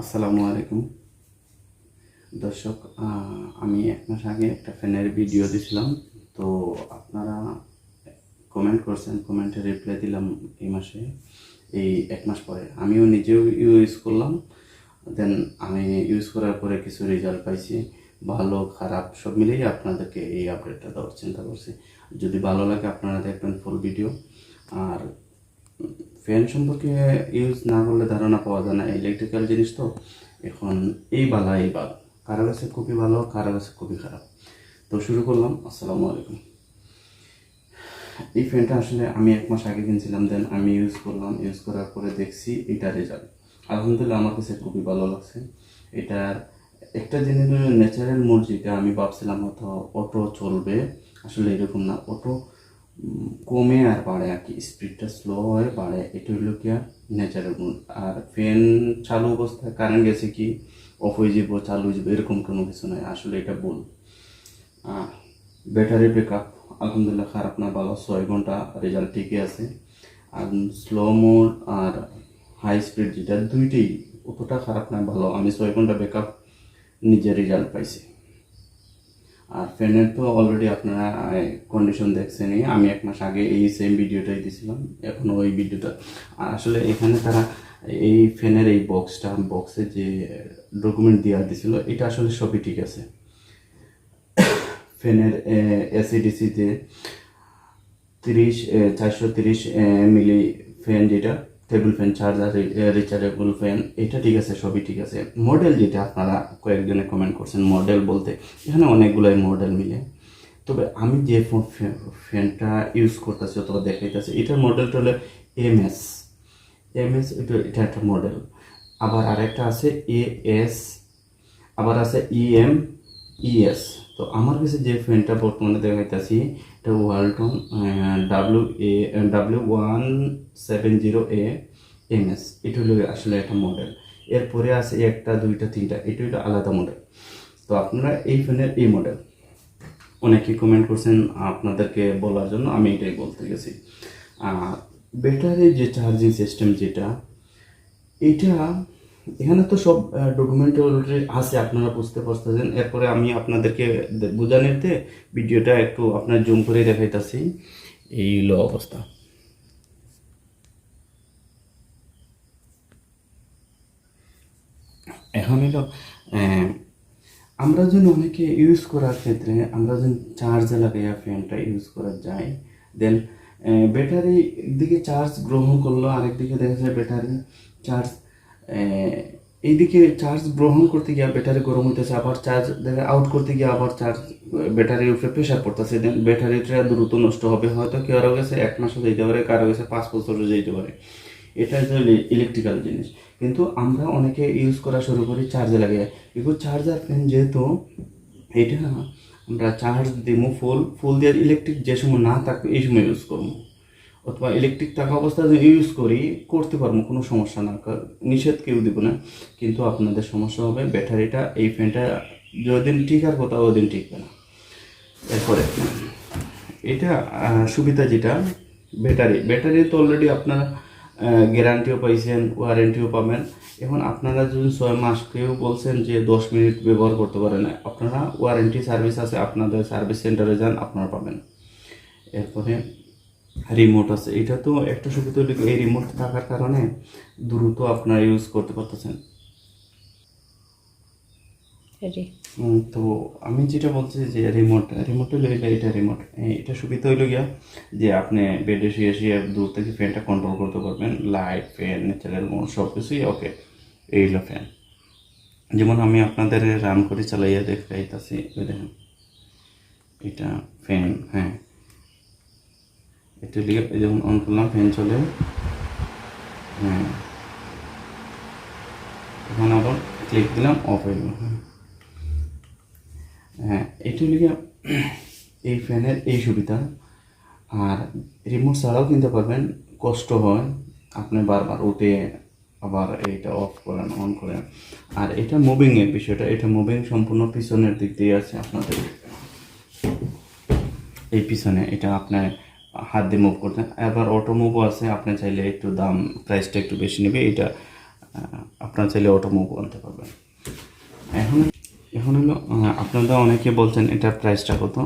আসসালামু আলাইকুম দর্শক, আমি এক মাস আগে একটা ফ্যানের ভিডিও দিছিলাম। তো আপনারা কমেন্ট করছেন, কমেন্টে রিপ্লাই দিলাম। এই মাসে এই এক মাস পরে আমিও নিজেও ইউজ করলাম। দেন আমি ইউজ করার পরে কিছু রেজাল্ট পাইছি, ভালো খারাপ সব মিলিয়ে আপনাদেরকে এই আপডেটটা দেওয়ার চিন্তা করছি। যদি ভালো লাগে আপনারা দেখবেন ফুল ভিডিও। আর ফ্যান সম্পর্কে ইউজ না করলে ধারণা পাওয়া যায় না, ইলেকট্রিক্যাল জিনিস তো। এখন এই বালা এই বাল, কারো কাছে খুবই ভালো, কারো কাছে খুবই খারাপ। তো শুরু করলাম। আসসালামু আলাইকুম। এই ফ্যানটা আসলে আমি এক মাস আগে কিনছিলাম, দেন আমি ইউজ করলাম। ইউজ করার পরে দেখছি এটা রেজাল্ট, আলহামদুলিল্লাহ আমার কাছে খুবই ভালো লাগছে। এটার একটা জিনিস, ন্যাচারাল মোড, যেটা আমি ভাবছিলাম হয়তো অটো চলবে, আসলে এরকম না। অটো কমে আর বাড়ে আর কি, স্পিডটা স্লো হয়ে বাড়ে, এটা হইলো কি আর ন্যাচারাল মোড। আর ফ্যান চালু অবস্থায় কারেন্ট গেছে কি অফ হয়ে যাব, চালু হয়ে যাবে, এরকম কোনো কিছু নয়, আসলে এটা ভুল। ব্যাটারি ব্যাকআপ আলহামদুলিল্লাহ খারাপ না, ভালো, 6 ঘন্টা রেজাল্ট ঠিকই আছে। আর স্লো মোড আর হাই স্পিড, যেটা দুইটাই অতটা খারাপ না, ভালো। আমি 6 ঘন্টা ব্যাকআপ নিজের রেজাল্ট পাইছি। আর ফ্যানের তো অলরেডি আপনারা কন্ডিশন দেখছেনই, আমি এক মাস আগে এই সেম ভিডিওটাই দিয়েছিলাম, এখনও ওই ভিডিওটা। আর আসলে এখানে তারা এই ফ্যানের এই বক্সে যে ডকুমেন্ট দেওয়া দিয়েছিল, এটা আসলে সবই ঠিক আছে। ফ্যানের এসিডিসিতে 430 মিলি ফ্যান, যেটা table fan, charger rechargeable fan, এটা ঠিক আছে, সবই ঠিক আছে। মডেল যেটা আপনারা কয়েকজনে কমেন্ট করছেন, মডেল বলতে এখানে অনেকগুলাই মডেল মিলে। তবে আমি যে ফ্যানটা ইউজ করতেছি অথবা দেখাইতেছি, এটার মডেলটা হলো এমএস। এটা একটা মডেল। আবার আরেকটা আছে এএস, আবার আছে ইএস। তো আমার কাছে যে ফ্যানটা বর্তমানে দেখাইতেছি, এটা ওয়ালটন W170A এমএস। এটা হলো আসলে একটা মডেল। এরপরে আছে একটা, দুইটা, তিনটা, এটা হলো আলাদা মডেল। তো আপনারা এই ফ্যানের এই মডেল অনেকেই কমেন্ট করছেন, আপনাদেরকে বলার জন্য আমি এটাই বলতে গেছি। আর ব্যাটারির যে চার্জিং সিস্টেম, যেটা এটা এখানে তো সব ডকুমেন্ট অলরেডি আছে, আপনারা বুঝতে পারতেছেন। এরপরে আমি আপনাদেরকে বোঝানোতে ভিডিওটা একটু আপনার জুম করে দেখাইতেছি। এই হলো অবস্থা। এখন হলো আমরা যেন অনেকে ইউজ করার ক্ষেত্রে আমরা যেন চার্জে লাগাইয়া ফ্যানটা ইউজ করা যায়। দেন ব্যাটারি দিকে চার্জ গ্রহণ করলো, আরেকদিকে দেখা যায় ব্যাটারি চার্জ, এইদিকে চার্জ গ্রহণ করতে গিয়ে ব্যাটারি গরম হইতেছে, আবার চার্জ দেখা আউট করতে গিয়ে আবার চার্জ ব্যাটারির উপরে প্রেশার পড়তেছে। দেন ব্যাটারিটা দ্রুত নষ্ট হবে, হয়তো কারো কাছে 1 মাসও যেতে পারে, কারো কাছে 5 বছরও যেতে পারে। এটা হচ্ছে ইলেকট্রিক্যাল জিনিস। কিন্তু আমরা অনেকে ইউজ করা শুরু করি চার্জে লাগে, কিন্তু চার্জার ফ্যান যেহেতু এটা আমরা চার্জ দিব ফুল দিয়ে, ইলেকট্রিক যে সময় না থাকবে এই সময় ইউজ করবো, অথবা ইলেকট্রিক থাকা অবস্থায় যদি ইউজ করতে পারবো, কোনো সমস্যা না, নিষেধ কেউ দিব না। কিন্তু আপনাদের সমস্যা হবে, ব্যাটারিটা এই ফ্যানটা যদিন টিকার কথা ওদিন টিকবে না। এরপরে এটা সুবিধা যেটা, ব্যাটারি তো অলরেডি আপনারা গ্যারান্টিও পাইছেন, ওয়ারেন্টিও পাবেন। এখন আপনারা যদি 6 মাস, কেউ বলছেন যে 10 মিনিট ব্যবহার করতে পারেন, আপনারা ওয়ারেন্টি সার্ভিস আছে, আপনাদের সার্ভিস সেন্টারে যান, আপনারা পাবেন। এরপরে রিমোট আছে, এটা তো একটা সুবিধা হলো এই রিমোট থাকার কারণে দ্রুত আপনারা ইউজ করতে পারতেছেন। তো আমি যেটা বলছি যে রিমোট হইলো এটা রিমোট, এটা সুবিধা হইলো গিয়া যে আপনি বেডে শুয়ে শুয়ে দূর থেকে ফ্যানটা কন্ট্রোল করতে পারবেন, লাইট, ফ্যান, ন্যাচারাল মোড সব কিছুই ওকে। এই হলো ফ্যান। যেমন আমি আপনাদের রান করে চালাইয়া দেখাইতেছি, ওই দেখেন এটা ফ্যান। হ্যাঁ, এটা লিখে যেমন অন করলাম ফ্যান চলে। হ্যাঁ, এখন আবার ক্লিক দিলাম, অফ হয়ে গেল। হ্যাঁ, এটা লিখে এই ফ্যানের এই সুবিধা। আর রিমোট ছাড়াও কিনতে পারবেন, কষ্ট হয়, আপনি বারবার উঠে আবার এইটা অফ করেন, অন করেন। আর এটা মুভিংয়ের বিষয়টা, এটা মুভিং সম্পূর্ণ পিছনের দিক দিয়ে আছে আপনাদের, এই পিছনে এটা আপনার হাত দিয়ে মুভ করতেন। আবার অটো মুভও আছে, আপনি চাইলে একটু দাম প্রাইসটা একটু বেশি নেবে, এটা আপনার আপনারা চাইলে অটো মুভ আনতে পারবেন। এখন এখন হলো আপনারা অনেকে বলছেন এটার প্রাইসটা কত।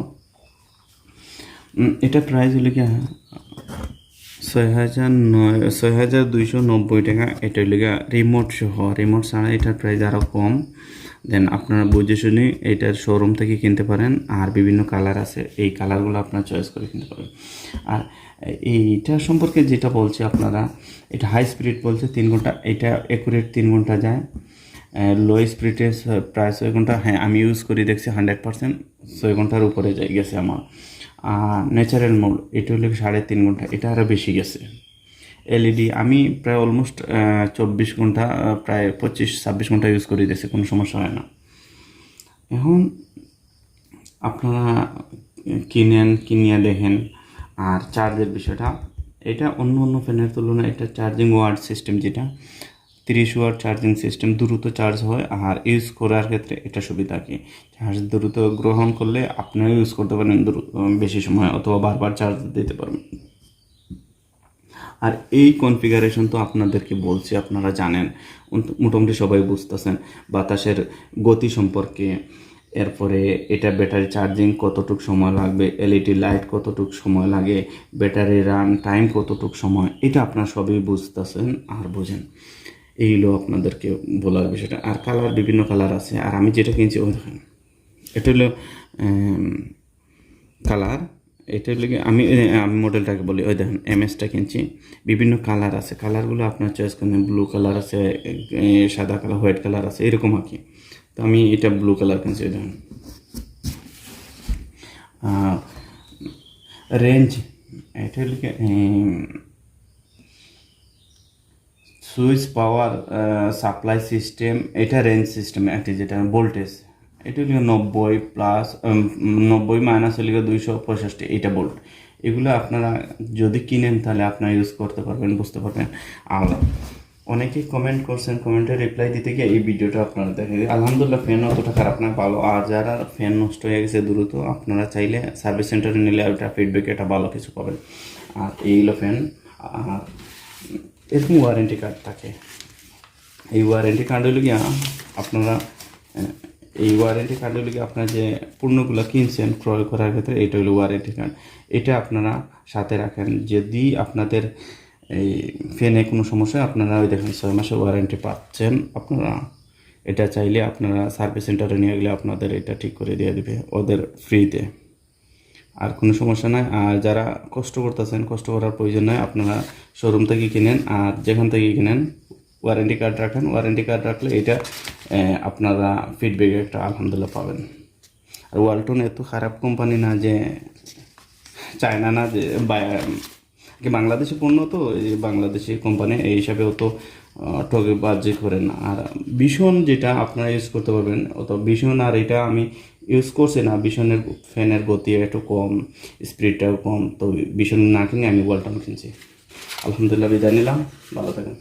এটা প্রাইস হলো কি 6,290 টাকা। এটা হলো গিয়ে রিমোট সহ, রিমোট ছাড়া এটার প্রাইস আরও কম। দেন আপনারা বুঝে শুনে এটার শোরুম থেকে কিনতে পারেন। আর বিভিন্ন কালার আছে, এই কালারগুলো আপনারা চয়েস করে কিনতে পারেন। আর এইটা সম্পর্কে যেটা বলছি আপনারা, এটা হাই স্পিড বলছে 3 ঘন্টা, এটা অ্যাকুরেট 3 ঘন্টা যায়। লো স্পিডে প্রায় 6 ঘন্টা, হ্যাঁ আমি ইউজ করি দেখছি 100% 6 ঘন্টার উপরে গেছে আমার। আর ন্যাচারাল মোড এটা হলো 3.5 ঘন্টা, এটা আরও বেশি গেছে। এলইডি আমি প্রায় অলমোস্ট 24 ঘন্টা, প্রায় 25-26 ঘন্টা ইউজ করি দেখছি, কোনো সমস্যা হয় না। এখন আপনারা কিনিয়া দেখেন। আর চার্জের বিষয়টা, এটা অন্য অন্য ফ্যানের তুলনায় এটা চার্জিং ওয়াট সিস্টেম, যেটা 30 ওয়াট চার্জিং সিস্টেম, দ্রুত চার্জ হয়। আর ইউজ করার ক্ষেত্রে এটা সুবিধা কি, চার্জ দ্রুত গ্রহণ করলে আপনারা ইউজ করতে পারেন বেশি সময়, অথবা বারবার চার্জ দিতে পারবেন। আর এই কনফিগারেশন তো আপনাদেরকে বলছি, আপনারা জানেন, মোটামুটি সবাই বুঝতেছেন বাতাসের গতি সম্পর্কে। এরপরে এটা ব্যাটারি চার্জিং কতটুকু সময় লাগবে, এলইডি লাইট কতটুকু সময় লাগে, ব্যাটারি রান টাইম কতটুকু সময়, এটা আপনারা সবই বুঝতেছেন আর বোঝেন। এইগুলো আপনাদেরকে বলার বিষয়টা। আর কালার, বিভিন্ন কালার আছে। আর আমি যেটা কিনছি ওই দেখেন, এটা হলো কালার, এটা হলো আমি মডেলটাকে বলি, ওই দেখেন এমএসটা কিনছি। বিভিন্ন কালার আছে, কালারগুলো আপনার চয়েস করেন। ব্লু কালার আছে, সাদা কালার, হোয়াইট কালার আছে, এরকম আর কি। তো আমি এটা ব্লু কালার কিনছি। ওই দেখেন রেঞ্জ, এটা হলো সুইচ পাওয়ার সাপ্লাই সিস্টেম, এটা রেঞ্জ সিস্টেম একটি, যেটা ভোল্টেজ এটা হলো 90 মাইনাস হলে 265, এটা ভোল্ট। এগুলো আপনারা যদি কিনেন তাহলে আপনারা ইউজ করতে পারবেন, বুঝতে পারবেন। আর অনেকেই কমেন্ট করছেন, কমেন্টে রিপ্লাই দিতে গিয়ে এই ভিডিওটা আপনারা দেখেন। আলহামদুলিল্লাহ ফ্যান অতটা খারাপ না, ভালো। আর যারা ফ্যান নষ্ট হয়ে গেছে দ্রুত, আপনারা চাইলে সার্ভিস সেন্টারে নিলে ওটা ফিডব্যাক, এটা ভালো কিছু পাবেন। আর এইগুলো ফ্যান, আর এরকম ওয়ারেন্টি কার্ড থাকে। এই ওয়ারেন্টি কার্ড হলো গিয়া আপনারা, এই ওয়ারেন্টি কার্ড হলো গিয়ে আপনার যে পণ্যগুলো কিনছেন ক্রয় করার ক্ষেত্রে, এটা হলো ওয়ারেন্টি কার্ড। এটা আপনারা সাথে রাখেন, যদি আপনাদের এই ফ্যানে কোনো সমস্যা, আপনারা ওই দেখেন 6 মাসের ওয়ারেন্টি পাচ্ছেন। আপনারা এটা চাইলে আপনারা সার্ভিস সেন্টারে নিয়ে গেলে আপনাদের এটা ঠিক করে দিয়ে দেবে ওদের ফ্রিতে, আর কোনো সমস্যা নাই। আর যারা কষ্ট করতেছেন, কষ্ট করার প্রয়োজন নয়, আপনারা শোরুম থেকে কিনেন। আর যেখান থেকে কিনেন ওয়ারেন্টি কার্ড রাখেন, ওয়ারেন্টি কার্ড রাখলে এটা আপনারা ফিডব্যাক একটা আলহামদুলিল্লাহ পাবেন। আর ওয়ালটন এত খারাপ কোম্পানি না, যে চায়না না, যে বাংলাদেশি পণ্য, তো এই বাংলাদেশি কোম্পানি এই হিসাবে অত ঠকেবাজি করে না। আর ভীষণ যেটা আপনারা ইউজ করতে পারবেন, অত ভীষণ, আর এটা আমি ইউজ করছি না। ভীষণের ফ্যানের গতি একটু কম, স্পিডটাও কম, তো ভীষণ না কিনে আমি ওয়ালটন কিনছি। আলহামদুলিল্লাহ বিদায় নিলাম, ভালো থাকেন।